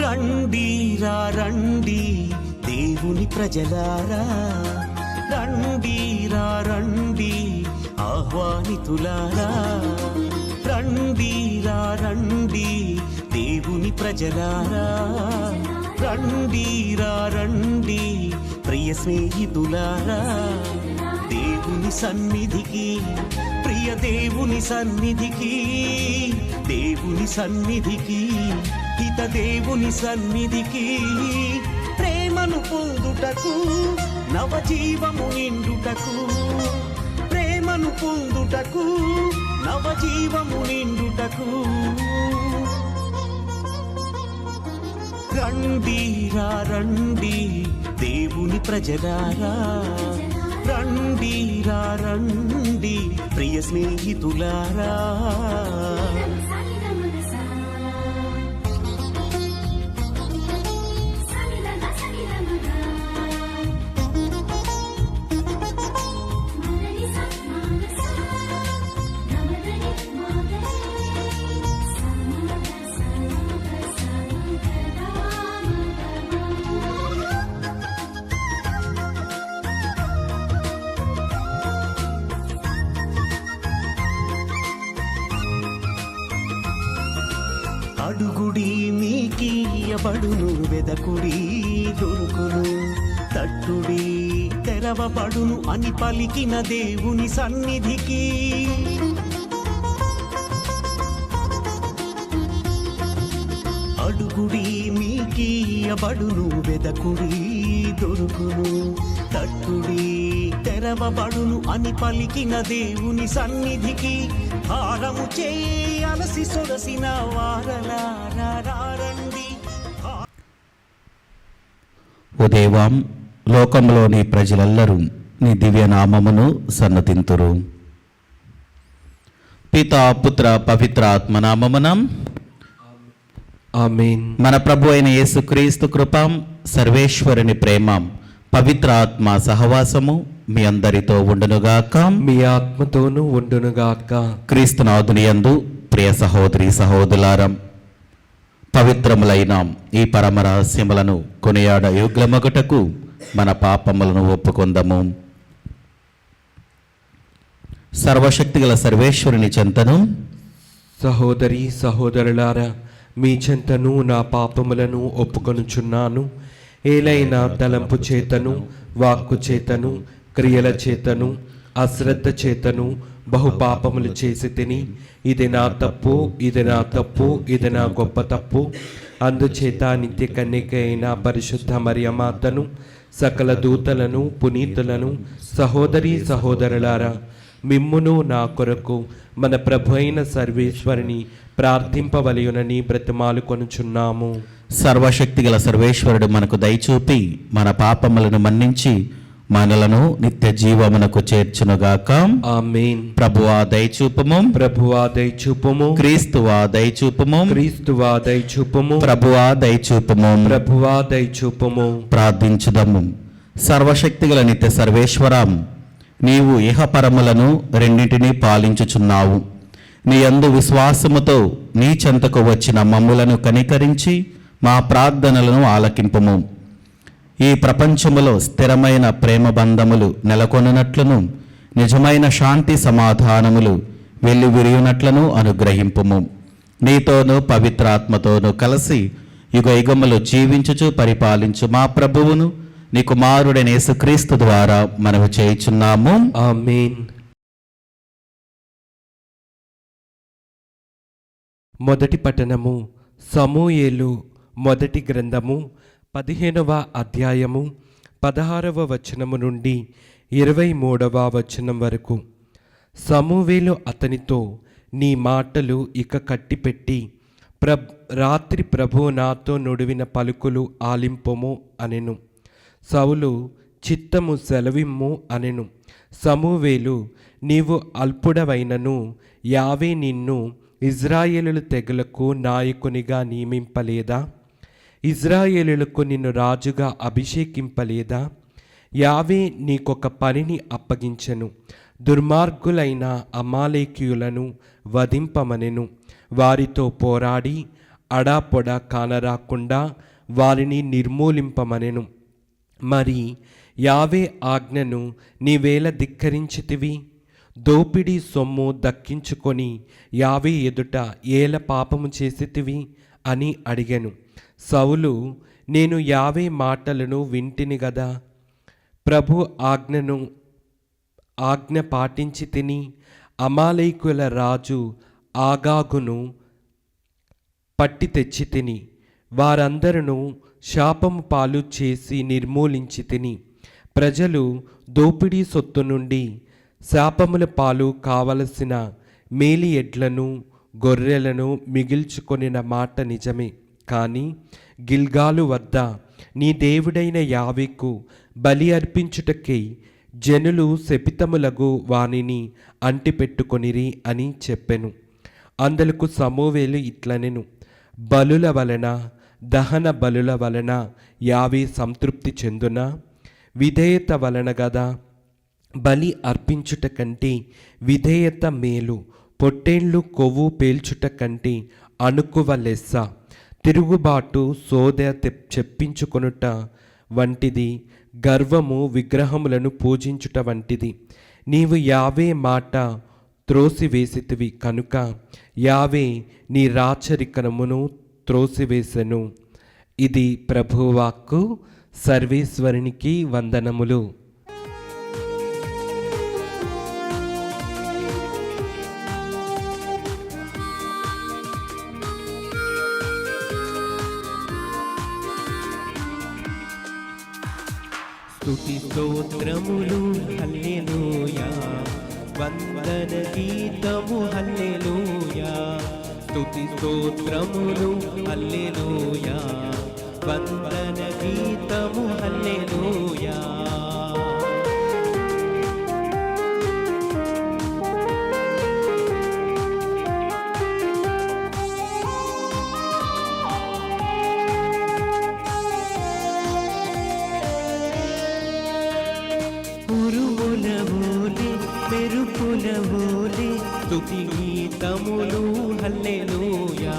రండి రా రండి దేవుని ప్రజలారా, రండి రా రండి ఆహ్వానితులారా, రండి రా రండి దేవుని ప్రజలారా, రండి రా రండి ప్రియ స్నేహితులారా, దేవుని సన్నిధికి, ప్రియ దేవుని సన్నిధికి, దేవుని సన్నిధికి, హిత దేవుని సన్నిధికి, ప్రేమను పొందుటకు, నవజీవము నిండుటకు, ప్రేమను పొందుటకు, నవజీవము నిండుటకు, రండి రా రండి దేవుని ప్రజలారా, రండి రా రండి ప్రియ స్నేహితులారా. అడుగుడి మీకియబడును, వెదకుడి దొరుకును, తట్టుడి తెరవబడును అని పలికిన దేవుని సన్నిధికి, అడుగుడి మీకియబడును, వెదకుడి దొరుకును, తట్టుడి తెరవబడును అని పలికిన దేవుని సన్నిధికి, హారము చేయి అలసి సొలసిన వారలారా రండి. ఓ దేవా, లోకంలోని ప్రజలెల్లరూ నీ దివ్య నామమును సన్నతింతురు. పితా పుత్ర పవిత్ర ఆత్మనామమున ఆమేన్. మన ప్రభు అయిన యేసుక్రీస్తు కృప, సర్వేశ్వరుని ప్రేమ, పవిత్ర ఆత్మ సహవాసము మీ అందరితో ఉండునుగాక, మీ ఆత్మతోనూ ఉండునుగాక. క్రీస్తునాథుని యందు ప్రియ సహోదరి సహోదరులారా, పవిత్రములైన ఈ పరమ రహస్యములను కొనియాడ యోగ్యమగుటకు మన పాపములను ఒప్పుకొందము. సర్వశక్తిగల సర్వేశ్వరుని చెంతను, సహోదరి సహోదరులారా, మీ చెంతను నా పాపములను ఒప్పుకొనుచున్నాను. ఏలైనా తలంపు చేతను, వాక్కు చేతను, క్రియల చేతను, అశ్రద్ధ చేతను బహుపాపములు చేసి తిని, ఇది నా తప్పు, ఇది నా తప్పు, ఇది నా గొప్ప తప్పు. అందుచేత నిత్య కన్యక అయిన పరిశుద్ధ మరియమాతను, సకల దూతలను, పునీతులను, సహోదరి సహోదరులారా, మిమ్మును నా కొరకు మన ప్రభు అయిన సర్వేశ్వరుని ప్రార్థింపవలయునని బ్రతిమాలు కొనుచున్నాము. సర్వశక్తిగల సర్వేశ్వరుడు మనకు దయచూపి మన పాపములను మన్నించి మనలను నిత్య జీవమునకు చేర్చునుగాక. ఆమేన్. ప్రభువా దయచూపము, ప్రభువా దయచూపము, క్రీస్తువా దయచూపము, క్రీస్తువా దయచూపము, ప్రభువా దయచూపము, ప్రభువా దయచూపము. ప్రార్థించుదము. సర్వశక్తిగల నిత్య సర్వేశ్వరం, నీవు ఇహపరములను రెండింటినీ పాలించుచున్నావు. నీ యందు విశ్వాసముతో నీ చెంతకు వచ్చిన మమ్ములను కనికరించి మా ప్రార్థనలను ఆలకింపుము. ఈ ప్రపంచములో స్థిరమైన ప్రేమ బంధములు నెలకొనున్నట్లును, నిజమైన శాంతి సమాధానములు వెల్లివిరియునట్లను అనుగ్రహింపుము. నీతోనూ పవిత్రాత్మతోనూ కలిసి యుగ యుగములు జీవించుచు పరిపాలించు మా ప్రభువును నీ కుమారుడైన యేసుక్రీస్తు ద్వారా మనము చేయుచున్నాము. ఆమేన్. మొదటి పఠనము సమూయేలు మొదటి గ్రంథము 15వ అధ్యాయము 16వ వచనము నుండి 23వ వచనం వరకు. సమూయేలు అతనితో, నీ మాటలు ఇక కట్టిపెట్టి రాత్రి ప్రభువు నాతో నుడివిన పలుకులు ఆలింపుము అనెను. సౌలు, చిత్తము సెలవిమ్ము అనెను. సమూయేలు, నీవు అల్పుడవైనను యావే నిన్ను ఇజ్రాయేలుల తెగలకు నాయకునిగా నియమింపలేదా? ఇజ్రాయేలులకు నిన్ను రాజుగా అభిషేకింపలేదా? యావే నీకొక పనిని అప్పగించెను. దుర్మార్గులైన అమాలేకీయులను వధింపమనెను. వారితో పోరాడి అడాపొడా కానరాకుండా వారిని నిర్మూలింపమనెను. మరి యావే ఆజ్ఞను నీవేళ ధిక్కరించితివి? దోపిడీ సొమ్ము దక్కించుకొని యావే ఎదుట ఏల పాపము చేసితివి అని అడిగెను. సౌలు, నేను యావే మాటలను వింటిని గదా, ప్రభు ఆజ్ఞ పాటించి తిని అమాలేకుల రాజు ఆగాగును పట్టి తెచ్చి తిని వారందరూ శాపము పాలు చేసి నిర్మూలించి తిని ప్రజలు దోపిడీ సొత్తు నుండి శాపముల పాలు కావలసిన మేలి ఎడ్లను గొర్రెలను మిగిల్చుకొనిన మాట నిజమే. కానీ గిల్గాలు వద్ద నీ దేవుడైన యావేకు బలి అర్పించుటకై జనులు శపితములగు వానిని అంటిపెట్టుకొనిరి అని చెప్పెను. అందులకు సమూయేలు ఇట్లనెను, బలుల వలన దహన బలుల వలన యావే సంతృప్తి చెందునా? విధేయత వలన గదా. బలి అర్పించుట కంటే విధేయత మేలు. పొట్టేళ్ళు కొవ్వు పేల్చుట కంటే అణుకువ లెస్స. తిరుగుబాటు సోద చెప్పించుకొనుట వంటిది, గర్వము విగ్రహములను పూజించుట వంటిది. నీవు యావే మాట త్రోసివేసితివి కనుక యావే నీ రాచరికమును త్రోసివేసెను. ఇది ప్రభువాక్కు. సర్వేశ్వరునికి వందనములు. స్తుతి స్తోత్రములు హల్లెలూయా, వందన గీతము హల్లెలూయా. స్తుతి స్తోత్రములు హల్లెలూయా, వందన గీతము హల్లెలూయా. మెరుపుల ఓలే స్తుతి గీతములు హల్లెలూయా.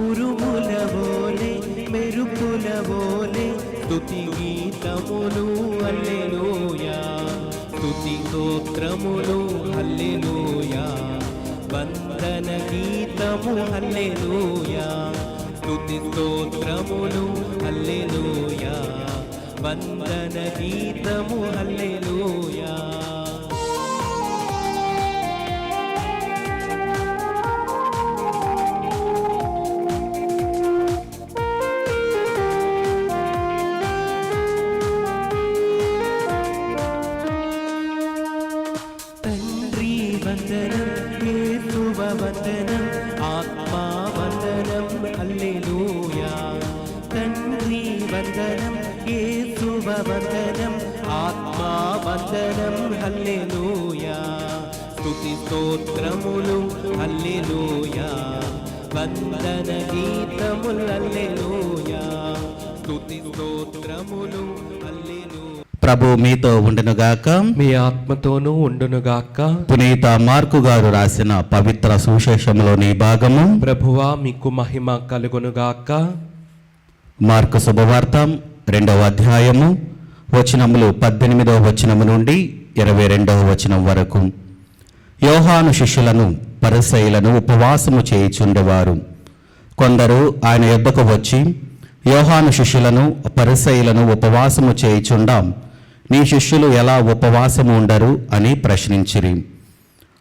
ఉరుముల ఓలే మెరుపుల ఓలే స్తుతి గీతములు హల్లెలూయా. స్తుతి స్తోత్రములు హల్లెలూయా, వందన గీతము హల్లెలూయా. స్తుతి స్తోత్రములు హల్లెలూయా, వందన గీతము హల్లెలూయా. తండ్రి వందనం, యేసువ వందనం, ఆత్మా వందనం హల్లెలూయా. తండ్రి వందనం, యేసువ వందనం, ఆత్మా వందనం హల్లెలూయా. స్తుతి స్తోత్రములు హల్లెలూయా, వందన గీతములు హల్లెలూయా. స్తుతి స్తోత్రములు హల్లెలూయా. ప్రభు మీతో ఉండునుగాక. మీ ఆత్మతోనూ ఉండునుగాక. పునీత మార్కు గారు రాసిన పవిత్ర సువిశేషంలోని భాగము. ప్రభువా మీకు మహిమ కలుగునుగాక. మార్కు శుభవార్త 2వ అధ్యాయము వచనములు 18వ వచనము నుండి 22వ వచనం వరకు. యోహాను శిష్యులను పరిసయ్యులను ఉపవాసము చేయుచుండేవారు. కొందరు ఆయన యొద్దకు వచ్చి, యోహాను శిష్యులను పరిసయ్యులను ఉపవాసము చేయుచుండాం, నీ శిష్యులు ఎలా ఉపవాసము ఉండరు అని ప్రశ్నించిరి.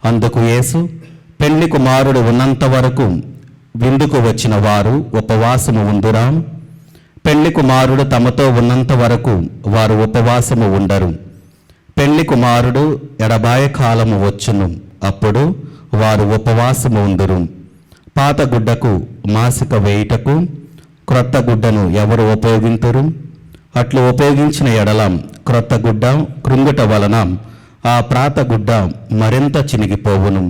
అందుకు యేసు, పెళ్లి కుమారుడు ఉన్నంత వరకు విందుకు వచ్చిన వారు ఉపవాసము ఉందురా? పెళ్లి కుమారుడు తమతో ఉన్నంత వరకు వారు ఉపవాసము ఉండరు. పెళ్లి కుమారుడు ఎడబాయ కాలము వచ్చును, అప్పుడు వారు ఉపవాసము ఉందురు. పాత గుడ్డకు మాసిక వేయుటకు క్రొత్త గుడ్డను ఎవరు ఉపయోగింతురు? అట్లు ఉపయోగించిన ఎడల క్రొత్త గుడ్డ కృంగుట వలన ఆ పాత గుడ్డ మరింత చినిగిపోవును.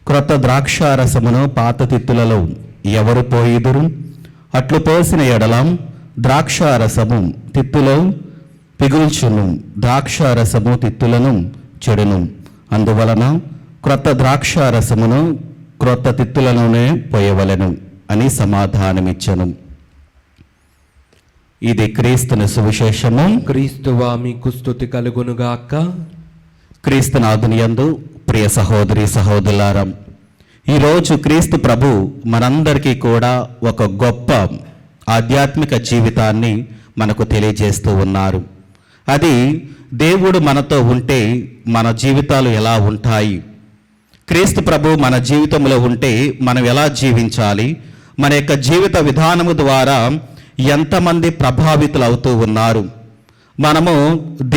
క్రొత్త ద్రాక్షారసమును పాత తిత్తులలో ఎవరు పోయిదురు? అట్లు పోసిన ఎడల ద్రాక్షారసము తిత్తులో పిగుల్చును, ద్రాక్షారసము తిత్తులను చెడును. అందువలన క్రొత్త ద్రాక్షారసమును క్రొత్త తిత్తులలోనే పోయవలెను అని సమాధానమిచ్చను. ఇది క్రీస్తుని సువిశేషము. క్రీస్తువా మీకు స్తుతి కలుగునుగాక. క్రీస్తునాథుని యందు ప్రియ సహోదరి సహోదరులారా, ఈరోజు క్రీస్తు ప్రభు మనందరికీ కూడా ఒక గొప్ప ఆధ్యాత్మిక జీవితాన్ని మనకు తెలియజేస్తూ ఉన్నారు. అది దేవుడు మనతో ఉంటే మన జీవితాలు ఎలా ఉంటాయి, క్రీస్తు ప్రభు మన జీవితంలో ఉంటే మనం ఎలా జీవించాలి, మన యొక్క జీవిత విధానము ద్వారా ఎంతమంది ప్రభావితులు అవుతూ ఉన్నారు, మనము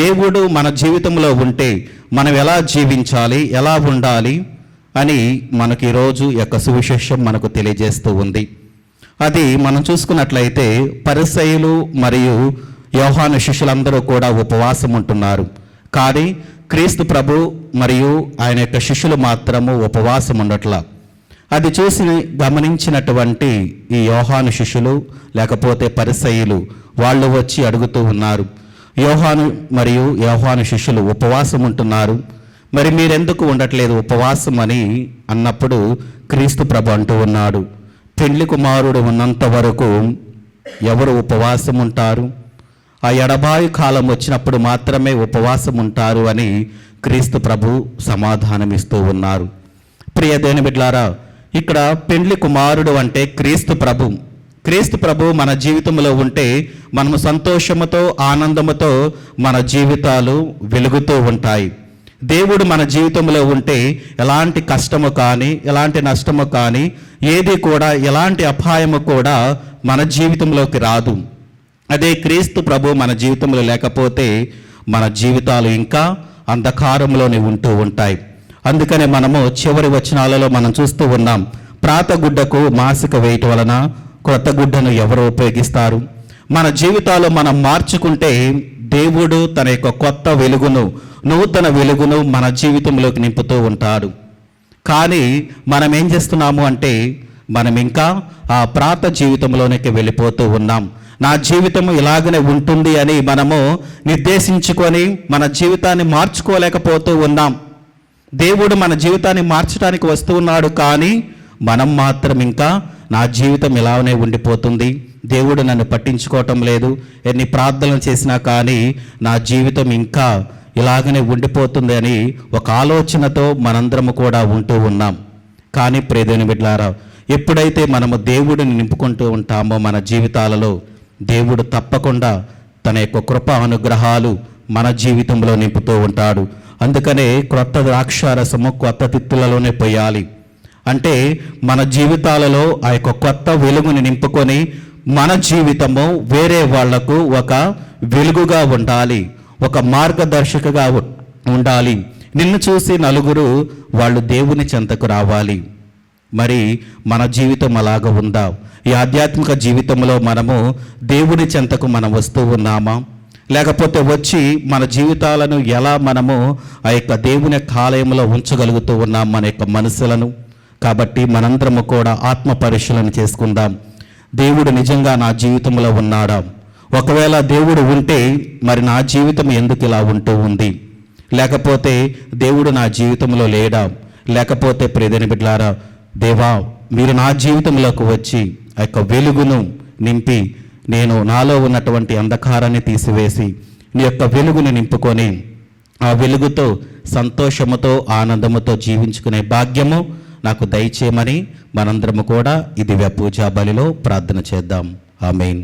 దేవుడు మన జీవితంలో ఉంటే మనం ఎలా జీవించాలి, ఎలా ఉండాలి అని మనకి ఈరోజు యొక్క సువిశేషం మనకు తెలియజేస్తూ ఉంది. అది మనం చూసుకున్నట్లయితే పరిసయ్యులు మరియు యోహాను శిష్యులందరూ కూడా ఉపవాసం ఉంటున్నారు. కానీ క్రీస్తు ప్రభు మరియు ఆయన యొక్క శిష్యులు మాత్రము ఉపవాసం ఉండట్లా. అది చూసి గమనించినటువంటి ఈ యోహాను శిష్యులు లేకపోతే పరిసయ్యులు వాళ్ళు వచ్చి అడుగుతూ ఉన్నారు, యోహాను మరియు యోహాను శిష్యులు ఉపవాసం ఉంటున్నారు, మరి మీరెందుకు ఉండట్లేదు ఉపవాసం అని అన్నప్పుడు క్రీస్తు ప్రభు అంటూ ఉన్నాడు, పెళ్లి కుమారుడు ఉన్నంత వరకు ఎవరు ఉపవాసం ఉంటారు? ఆ ఎడబాయి కాలం వచ్చినప్పుడు మాత్రమే ఉపవాసం ఉంటారు అని క్రీస్తు ప్రభు సమాధానమిస్తూ ఉన్నారు. ప్రియ దేవుని బిడ్డలారా, ఇక్కడ పెండ్లి కుమారుడు అంటే క్రీస్తు ప్రభు. క్రీస్తు ప్రభు మన జీవితంలో ఉంటే మనము సంతోషముతో ఆనందముతో మన జీవితాలు వెలుగుతూ ఉంటాయి. దేవుడు మన జీవితంలో ఉంటే ఎలాంటి కష్టము కానీ ఎలాంటి నష్టము కానీ ఏది కూడా ఎలాంటి అపాయము కూడా మన జీవితంలోకి రాదు. అదే క్రీస్తు ప్రభు మన జీవితంలో లేకపోతే మన జీవితాలు ఇంకా అంధకారంలోనే ఉంటూ ఉంటాయి. అందుకనే మనము చివరి వచనాలలో మనం చూస్తూ ఉన్నాం, ప్రాత గుడ్డకు మాసిక వేయటం వలన క్రొత్త గుడ్డను ఎవరు ఉపయోగిస్తారు? మన జీవితాలు మనం మార్చుకుంటే దేవుడు తన యొక్క కొత్త వెలుగును, నూతన వెలుగును మన జీవితంలోకి నింపుతూ ఉంటాడు. కానీ మనం ఏం చేస్తున్నాము అంటే మనం ఇంకా ఆ ప్రాత జీవితంలోనికి వెళ్ళిపోతూ ఉన్నాం. నా జీవితం ఇలాగనే ఉంటుంది అని మనము నిర్దేశించుకొని మన జీవితాన్ని మార్చుకోలేకపోతూ ఉన్నాం. దేవుడు మన జీవితాన్ని మార్చడానికి వస్తూ ఉన్నాడు, కానీ మనం మాత్రం ఇంకా నా జీవితం ఇలానే ఉండిపోతుంది, దేవుడు నన్ను పట్టించుకోవటం లేదు, ఎన్ని ప్రార్థనలు చేసినా కానీ నా జీవితం ఇంకా ఇలాగనే ఉండిపోతుంది అని ఒక ఆలోచనతో మనందరము కూడా ఉంటూ ఉన్నాం. కానీ ప్రియదేవుని బిడ్డలారా, ఎప్పుడైతే మనము దేవుడిని నింపుకుంటూ ఉంటామో మన జీవితాలలో దేవుడు తప్పకుండా తన యొక్క కృప అనుగ్రహాలు మన జీవితంలో నింపుతూ ఉంటాడు. అందుకనే క్రొత్త ద్రాక్షారసము కొత్త తిత్తులలోనే పోయాలి. అంటే మన జీవితాలలో ఆ యొక్క కొత్త వెలుగుని నింపుకొని మన జీవితము వేరే వాళ్లకు ఒక వెలుగుగా ఉండాలి, ఒక మార్గదర్శకగా ఉండాలి. నిన్ను చూసి నలుగురు వాళ్ళు దేవుని చెంతకు రావాలి. మరి మన జీవితం అలాగ ఉందా? ఈ ఆధ్యాత్మిక జీవితంలో మనము దేవుని చెంతకు మనం వస్తూ ఉన్నామా? లేకపోతే వచ్చి మన జీవితాలను ఎలా మనము ఆ యొక్క దేవుని ఆలయంలో ఉంచగలుగుతూ ఉన్నాం మన యొక్క మనసులను? కాబట్టి మనందరము కూడా ఆత్మ పరిశీలన చేసుకుందాం. దేవుడు నిజంగా నా జీవితంలో ఉన్నాడా? ఒకవేళ దేవుడు ఉంటే మరి నా జీవితం ఎందుకు ఇలా ఉంటూ ఉంది? లేకపోతే దేవుడు నా జీవితంలో లేడా? లేకపోతే ప్రియదేవుని బిడ్డలారా, దేవా మీరు నా జీవితంలోకి వచ్చి ఆ యొక్క వెలుగును నింపి నేను నాలో ఉన్నటువంటి అంధకారాన్ని తీసివేసి నీ యొక్క వెలుగుని నింపుకొని ఆ వెలుగుతో సంతోషముతో ఆనందముతో జీవించుకునే భాగ్యము నాకు దయచేయమని మనందరము కూడా ఈ దివ్య పూజా బలిలో ప్రార్థన చేద్దాం. ఆమేన్.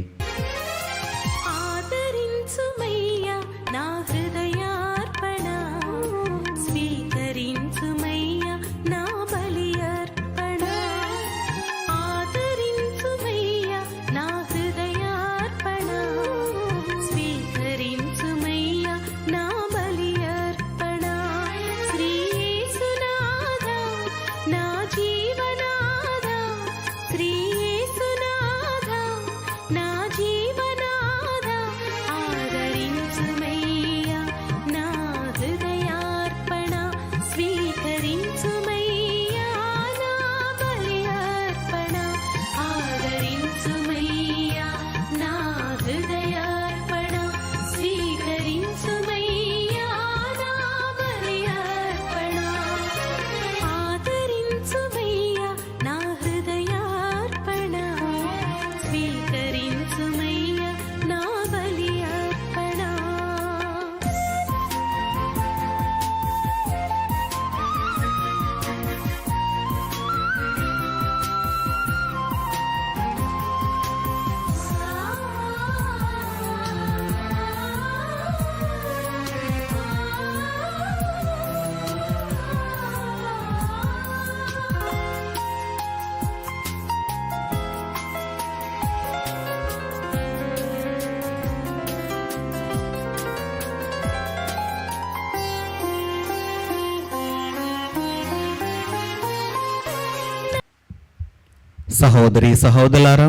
సహోదరి సహోదరులారా,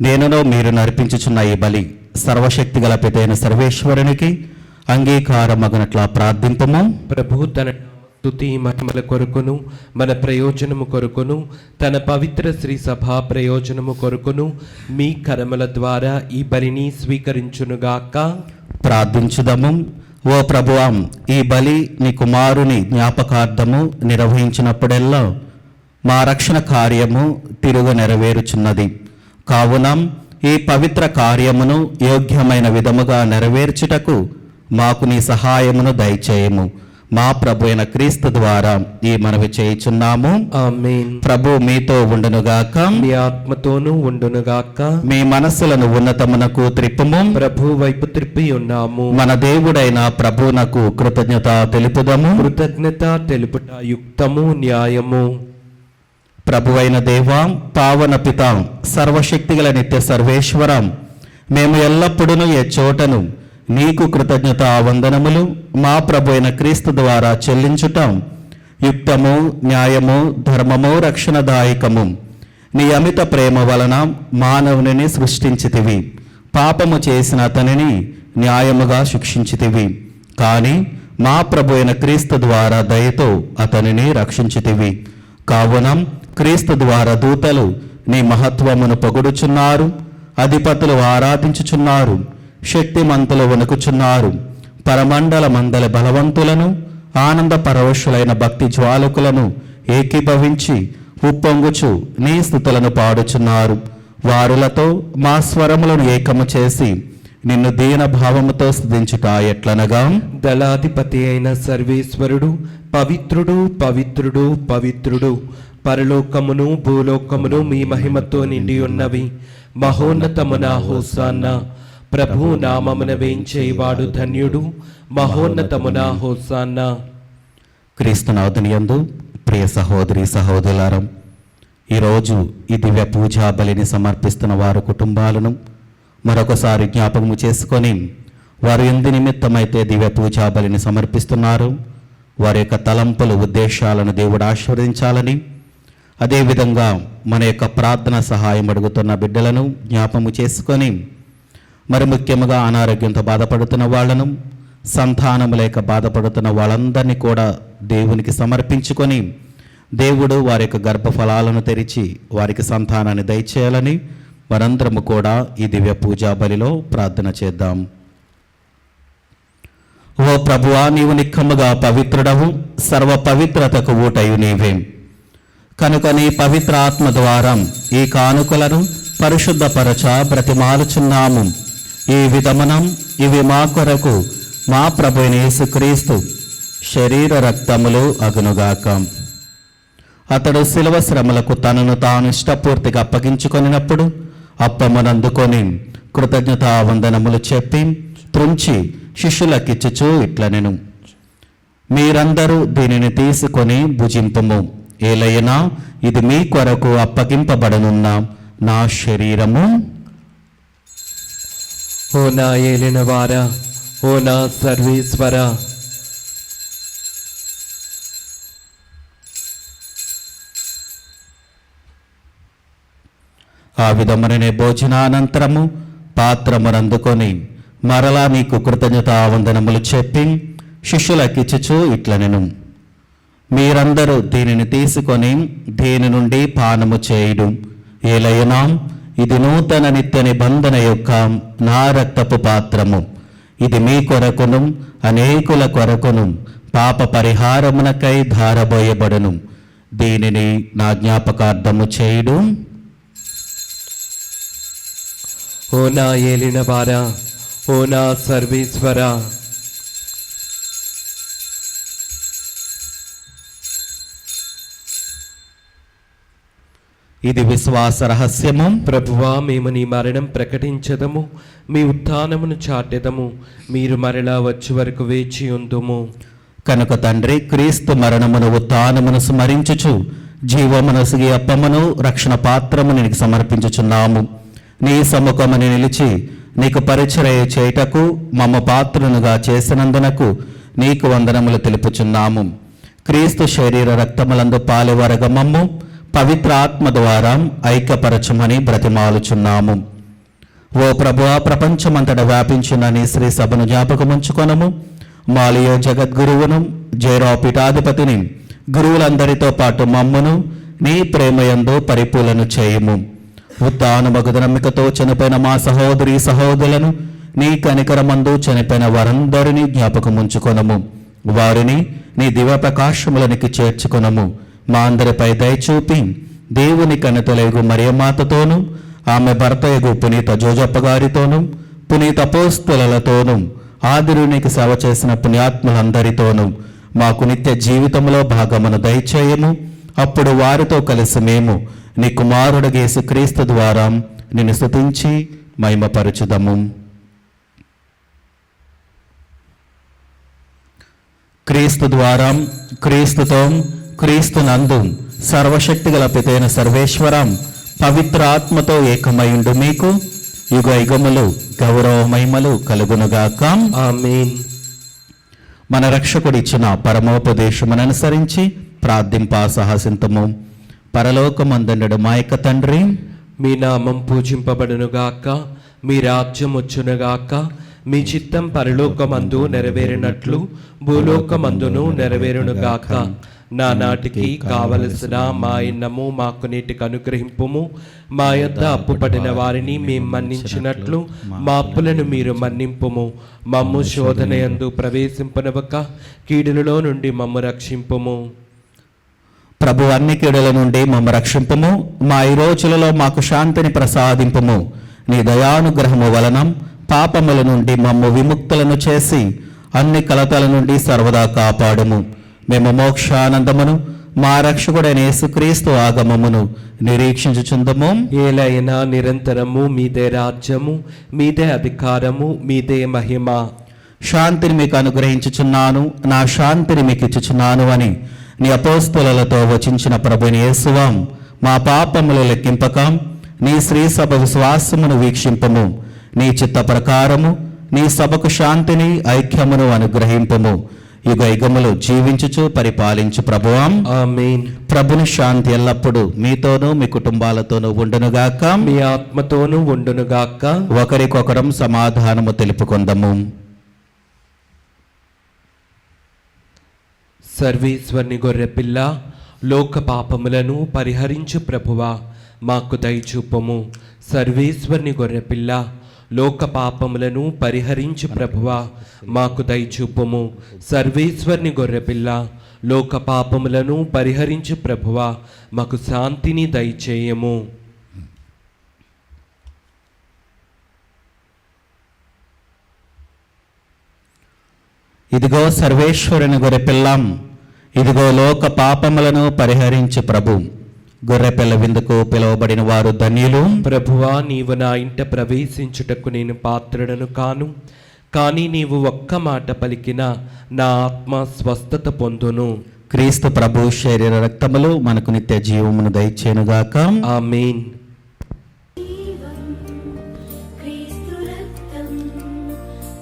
నేనును మీరు నర్పించుచున్న ఈ బలి సర్వశక్తి గల పితైన సర్వేశ్వరునికి అంగీకారమగునట్లా ప్రార్థింపము. ప్రభు తన స్తుతి మహిమల కొరకును మన ప్రయోజనము కొరకును తన పవిత్ర శ్రీ సభా ప్రయోజనము కొరకును మీ కరముల ద్వారా ఈ బలిని స్వీకరించునుగాక. ప్రార్థించుదము. ఓ ప్రభువా, ఈ బలి నీ కుమారుని జ్ఞాపకార్థము నిర్వహించినప్పుడెల్లా మా రక్షణ కార్యము తిరుగు నెరవేరుచున్నది. కావున ఈ పవిత్ర కార్యమును యోగ్యమైన విధముగా నెరవేర్చుటకు మాకు నీ సహాయమును దయచేయము. మా ప్రభు అయిన క్రీస్తు ద్వారా ఈ మనవి చేయుచున్నాము. ఆమేన్. ప్రభు మీతో ఉండునుగాక, మీ ఆత్మతోనూ ఉండునుగాక. మీ మనస్సులను ఉన్నతమునకు త్రిప్పుము. ప్రభు వైపు త్రిప్పి ఉన్నాము. మన దేవుడైన ప్రభువునకు కృతజ్ఞత తెలుపుదము. కృతజ్ఞత తెలుపుట యుక్తము, న్యాయము. ప్రభువైన దేవా, పావన పిత, సర్వశక్తిగల నిత్య సర్వేశ్వరం, మేము ఎల్లప్పుడూ ఏ చోటను నీకు కృతజ్ఞత వందనములు మా ప్రభు అయిన క్రీస్తు ద్వారా చెల్లించుట యుక్తము, న్యాయము, ధర్మము, రక్షణదాయకము. నీ అమిత ప్రేమ వలన మానవుని సృష్టించితివి. పాపము చేసిన అతనిని న్యాయముగా శిక్షించితివి. కానీ మా ప్రభు అయిన క్రీస్తు ద్వారా దయతో అతనిని రక్షించితివి. కావున క్రీస్తు ద్వారా దూతలు నీ మహత్వమును పొగుడుచున్నారు, అధిపతులు ఆరాధించుచున్నారు, శక్తిమంతులు వణుకుచున్నారు. పరమండల మందల బలవంతులను, ఆనంద పరవశులైన భక్తి జ్వాలకులను ఏకీభవించి ఉప్పొంగుచు నీ స్తుతులను పాడుచున్నారు. వారులతో మా స్వరములను ఏకము చేసి నిన్ను దీన భావముతో స్తుతించుట ఎట్లనగా, దళాధిపతి అయిన సర్వేశ్వరుడు పవిత్రుడు, పవిత్రుడు, పవిత్రుడు. పరలోకమును భూలోకమును మీ మహిమతో నిండి ఉన్నవి. మహోన్నతమున హోసాన్నా. ప్రభు నామమున వేంచేవాడు ధన్యుడు. మహోన్నతమున హోసాన్నా. క్రీస్తునాథుని యందు ప్రియ సహోదరి సహోదరులారా, ఈరోజు ఈ దివ్య పూజా బలిని సమర్పిస్తున్న వారి కుటుంబాలను మరొకసారి జ్ఞాపకము చేసుకొని వారు ఎందు నిమిత్తమైతే దివ్య పూజా బలిని సమర్పిస్తున్నారు వారి యొక్క తలంపులు, ఉద్దేశాలను దేవుడు ఆశీర్వదించాలని, అదేవిధంగా మన యొక్క ప్రార్థన సహాయం అడుగుతున్న బిడ్డలను జ్ఞాపకము చేసుకొని, మరి ముఖ్యంగా అనారోగ్యంతో బాధపడుతున్న వాళ్ళను, సంతానము లేక బాధపడుతున్న వాళ్ళందరినీ కూడా దేవునికి సమర్పించుకొని దేవుడు వారి యొక్క గర్భఫలాలను తెరిచి వారికి సంతానాన్ని దయచేయాలని మనందరము కూడా ఈ దివ్య పూజా బలిలో ప్రార్థన చేద్దాం. ఓ ప్రభువా, నీవు నిక్కముగా పవిత్రుడవు, సర్వ పవిత్రతకు ఊటయు నీవే. కనుక నీ పవిత్ర ఆత్మ ద్వారా ఈ కానుకలను పరిశుద్ధపరచ బ్రతిమాలుచున్నాము. ఈ విధమునం ఇవి మా కొరకు మా ప్రభువైన యేసుక్రీస్తు శరీర రక్తములు అగునుగాక. అతడు శిలువ శ్రమలకు తనను తాను ఇష్టపూర్తిగా అప్పగించుకొనినప్పుడు అప్పమునందుకొని కృతజ్ఞతా వందనములు చెప్పి త్రుంచి శిష్యులకిచ్చుచూ ఇట్లనెను, మీరందరూ దీనిని తీసుకొని భుజింపుము. ఏలైనా ఇది మీ కొరకు అప్పగింపబడనున్న నా శరీరము. ఓ నా ఏలిన వారా, ఓ నా సర్వేశ్వర, ఆ విధముననే భోజనానంతరము పాత్రమునందుకొని మరలా నీకు కృతజ్ఞతా వందనములు చెప్పి శిష్యులకిచ్చుచూ ఇట్లనెను, మీరందరూ దీనిని తీసుకొని దీని నుండి పానము చేయుడు. ఏలైనా ఇది నూతన నిత్య నిబంధన యొక్క నా రక్తపు పాత్రము. ఇది మీ కొరకును అనేకుల కొరకును పాప పరిహారమునకై ధారబోయబడును. దీనిని నా జ్ఞాపకార్థము చేయుడు. ఓ నా ఏలిన వారా, ఓ నా సర్వేశ్వర, ఇది విశ్వాస రహస్యము. ప్రభువా, మేము నీ మరణం ప్రకటించదము, మీ ఉత్థానమును చాటెదము. మీరు మరలా వచ్చే వరకు వేచి ఉందుము. కనుక తండ్రి, క్రీస్తు మరణమును ఉత్థానమును స్మరించుచు జీవమునసిగి అప్పమును రక్షణ పాత్రమును నీకు సమర్పించుచున్నాము. నీ సముఖముని నిలిచి నీకు పరిచర్య చేయుటకు మమ్మ పాత్రునుగా చేసినందునకు నీకు వందనములు తెలుపుచున్నాము. క్రీస్తు శరీర రక్తములందు పాలువరగ మమ్ము పవిత్ర ఆత్మ ద్వారా ఐక్యపరచమని బ్రతిమాలుచున్నాము. ఓ ప్రభువా, ప్రపంచమంతటా వ్యాపించిన నీ శ్రీ సభను జ్ఞాపకముంచుకొనము. మాలియో జగద్గురువును, జైరో పీఠాధిపతిని, గురువులందరితో పాటు మమ్మును నీ ప్రేమయందు పరిపూలను చేయుము. ఉత్తానమగు నమ్మికతో చనిపోయిన మా సహోదరి సహోదరులను నీ కనికరమందు చనిపోయిన వారందరినీ జ్ఞాపకముంచుకొనము. వారిని నీ దివ్య ప్రకాశములనికి చేర్చుకొనము. మా అందరిపై దయచూపి దేవుని కన్నతలేగు మరియమాతతోనూ, ఆమె భర్తయగు పునీత జోజప్ప గారితోనూ, పునీత అపోస్తలులతోనూ, ఆదిరునికి సేవ చేసిన పుణ్యాత్ములందరితోనూ మాకు నిత్య జీవితంలో భాగమును దయచేయము. అప్పుడు వారితో కలిసి మేము నీ కుమారుడు యేసుక్రీస్తు ద్వారా నిన్ను స్తుతించి మహిమపరచుదము. క్రీస్తు ద్వారా, క్రీస్తుతో, క్రీస్తునందు సర్వశక్తి గల పితైన సర్వేశ్వరం పవిత్ర ఆత్మతో ఏకమైండు మీకు యుగ యుగములు గౌరవ మహిమలు కలుగునుగాక. ఆమేన్. మన రక్షకుడు ఇచ్చిన పరమోపదేశమును అనుసరించి ప్రార్థింపా సాహసింతము. పరలోకమందుండు మా యొక్క తండ్రి, మీ నామం పూజింపబడునుగాక, మీ రాజ్యం వచ్చునుగాక, మీ చిత్తం పరలోకమందు నెరవేరినట్లు భూలోకమందును నెరవేరునుగాక. నానాటికి కావలసిన మా ఇన్నము మాకు నీటికి అనుగ్రహింపుము. మా యొద్ద అప్పుపడిన వారిని మేము మన్నించినట్లు మా అప్పులను మీరు మన్నింపుము. మమ్ము శోధనయందు ప్రవేశింపనవక కీడులలో నుండి మమ్ము రక్షింపుము. ప్రభు, అన్ని కీడుల నుండి మమ్మ రక్షింపుము. మా ఈ రోజులలో మాకు శాంతిని ప్రసాదింపుము. నీ దయానుగ్రహము వలన పాపముల నుండి మమ్ము విముక్తులను చేసి అన్ని కలతల నుండి సర్వదా కాపాడుము. మేము మోక్షానందమును మా రక్షకుడైన యేసుక్రీస్తు ఆగమమును నిరీక్షించుచుందము. ఏలైనా నిరంతరము మీదే రాజ్యము, మీదే అధికారము, మీదే మహిమ. శాంతిని మీకు అనుగ్రహించుచున్నాను, నా శాంతిని మీకు ఇచ్చుచున్నాను అని నీ అపోస్తలులతో వచించిన ప్రభుని యేసువాం, మా పాపములు లెక్కింపక నీ శ్రీ సభ విశ్వాసమును వీక్షింపము. నీ చిత్త ప్రకారము నీ సభకు శాంతిని ఐక్యమును అనుగ్రహింపము. యుగ యుగములు జీవించుచు పరిపాలించు ప్రభువాం. ఆమేన్. ప్రభుని శాంతి ఎల్లప్పుడూ మీతోనూ మీ కుటుంబాలతోనూ ఉండునుగాక. మీ ఆత్మతోనూ ఉండునుగాక. ఒకరికొకరం సమాధానము తెలుపుకొందము. సర్వేశ్వరుని గొర్రెపిల్ల, లోక పాపములను పరిహరించు ప్రభువా, మాకు దయచూపము. సర్వేశ్వరుని గొర్రెపిల్ల, లోక పాపములను పరిహరించు ప్రభువా, మాకు దయచూపము. సర్వేశ్వరుని గొర్రెపిల్ల, లోక పాపములను పరిహరించు ప్రభువా, మాకు శాంతిని దయచేయము. ఇదిగో సర్వేశ్వరుని గొర్రెపిల్లం, ఇదిగో లోక పాపములను పరిహరించు ప్రభు. గొర్రెపిల్ల విందుకు పిలువబడిన వారు ధన్యులు. ప్రభువా, నీవు నా ఇంట ప్రవేశించుటకు నేను పాత్రుడను కాను, కానీ నీవు ఒక్క మాట పలికిన నా ఆత్మ స్వస్థత పొందును. క్రీస్తు ప్రభు శరీర రక్తములు మనకు నిత్య జీవమును దయచేయునుగాక. ఆమేన్. క్రీస్తు రక్తం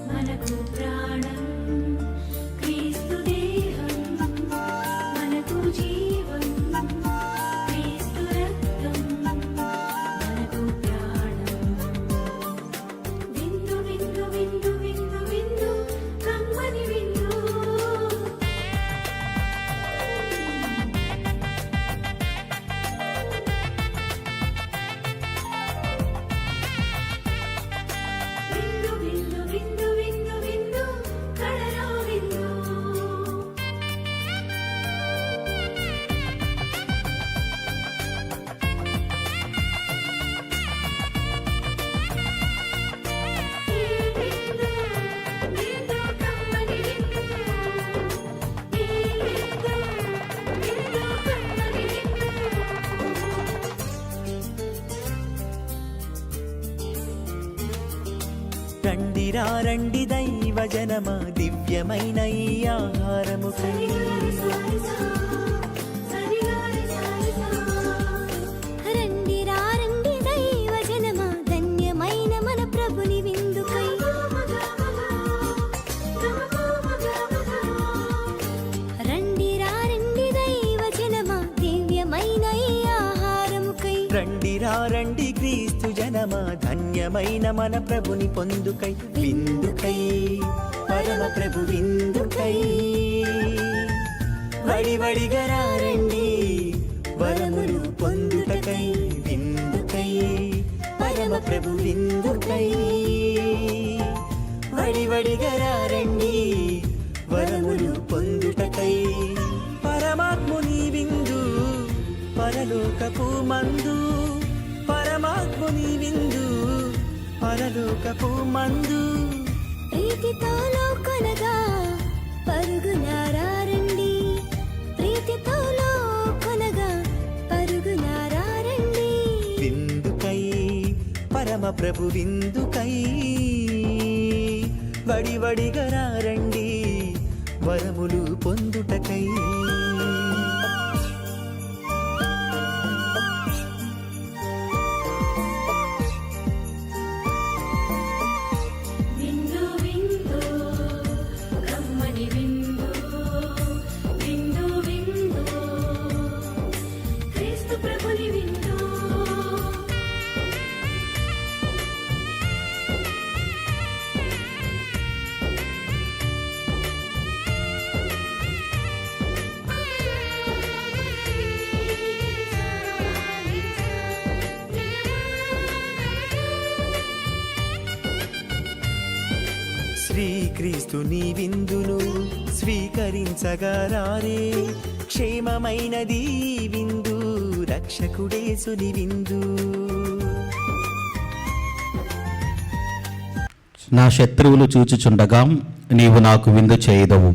మనకు ప్రాణం, క్రీస్తు దేహం మనకు జీవం, క్రీస్తు రక్తం మనకు ప్రాణం. విందు విందు విందు విందు విందు కమ్మని విందు. విందు విందు విందు విందు విందు కడరా విందు. విందు కమ్మని విందు. విందు కమ్మని విందు. రండిరా రండి దైవ జనమ, దివ్యమైన ఈ ఆహారము రండి రండి దైవ జనమా, ధన్యమైన మన ప్రభుని విందుకై. రండి రండి దైవ జనమా, దివ్యమైన ఈ రండిరా రండి క్రీస్తు జనమా, ధన్యమైన మన ప్రభుని పొందుకై విందుకై, పరమ ప్రభు విందుకై. వడివడిగా రండి వరములు పొందుటకై విందుకై, పరమ ప్రభు విందుకై. వడివడిగా రండి వరములు పొందుటకై, పరమాత్ముని విందు పరలోకపు మందు, పరమాత్ముని విందు పరలోకపు మందు. ప్రీతితో లోకొనగా పరుగులారా రండి, ప్రీతితో లోకొనగా పరుగులారా రండి. విందుకై పరమ ప్రభు విందుకై, వడివడిగా రండి వరములు పొందుటకై. విందు విందు కమ్మని విందు, విందు విందు క్రీస్తు ప్రభుని విందు. శ్రీక్రీస్తుని విందును స్వీకరించగరారే, క్షేమమైనది విందు రక్షకుడేసుని విందు. నా శత్రువులు చూచుచుండగా నీవు నాకు విందు చేయదవు,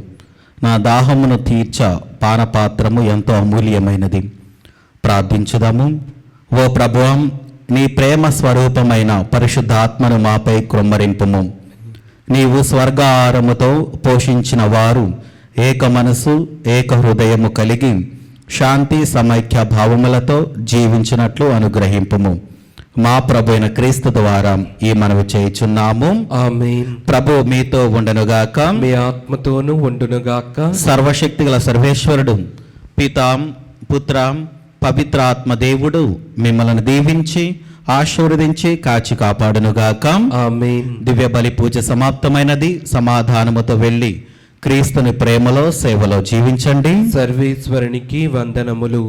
నా దాహమును తీర్చ పానపాత్రము ఎంతో అమూల్యమైనది. ప్రార్థించుదాము. ఓ ప్రభువా, నీ ప్రేమ స్వరూపమైన పరిశుద్ధాత్మను మాపై కృమ్మరింపుము. నీవు స్వర్గాహారముతో పోషించిన వారు ఏక మనసు ఏక హృదయము కలిగి శాంతి సమైక్య భావములతో జీవించినట్లు అనుగ్రహింపుము. మా ప్రభు అయిన క్రీస్తు ద్వారా ఈ మనవి చేయుచున్నాము. ఆమేన్. ప్రభు మీతో ఉండనుగాక, మీ ఆత్మతోనూ ఉండునుగాక. సర్వశక్తి గల సర్వేశ్వరుడు పితాం పుత్రం పవిత్రాత్మ దేవుడు మిమ్మల్ని దీవించి ఆశీర్వదించి కాచి కాపాడునుగాక. ఆమేన్. దివ్య బలి పూజ సమాప్తమైనది. సమాధానముతో వెళ్ళి క్రీస్తుని ప్రేమలో సేవలో జీవించండి. సర్వేశ్వరునికి వందనములు.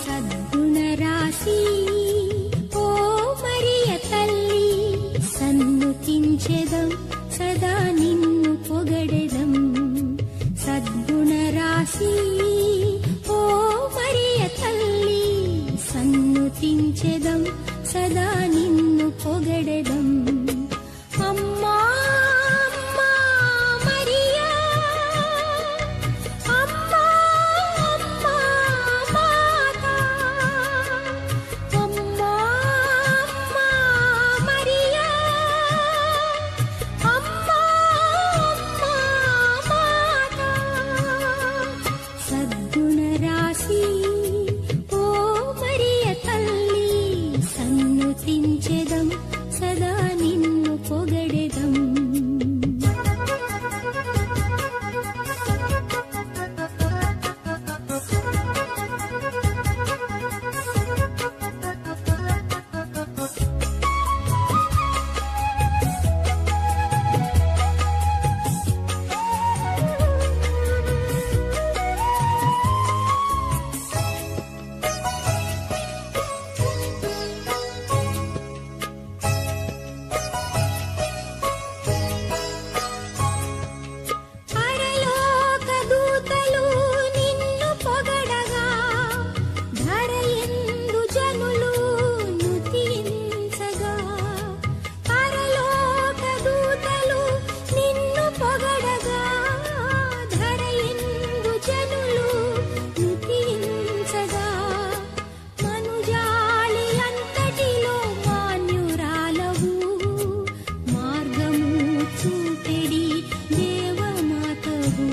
సద్గుణరాశి ఓ మరియ తల్లి, సన్నుతించెదం సదా నిన్ను పొగడెదం. సద్గుణరాశి ఓ మరియ తల్లి, సన్నుతించెదం సదా నిన్ను పొగడెదం. అమ్మా అమ్మా మరియా, అమ్మా అమ్మా మాతా, అమ్మా అమ్మా మరియా, అమ్మా అమ్మా మాతా. సద్గుణరాశి ఓ మరియ తల్లి, సన్నుతించెదం సదా నిన్ను పొగడెదం. పరలోక దూతలు నిన్ను పొగడగా, ధరయందు జనులు నుతించగా. పరలోక దూతలు నిన్ను పొగడగా, ధరయందు జనులు నుతించగా. మనుజాలి అంతటిలో మాన్యురాలవు, మార్గము చూపెడి దేవమాతవు.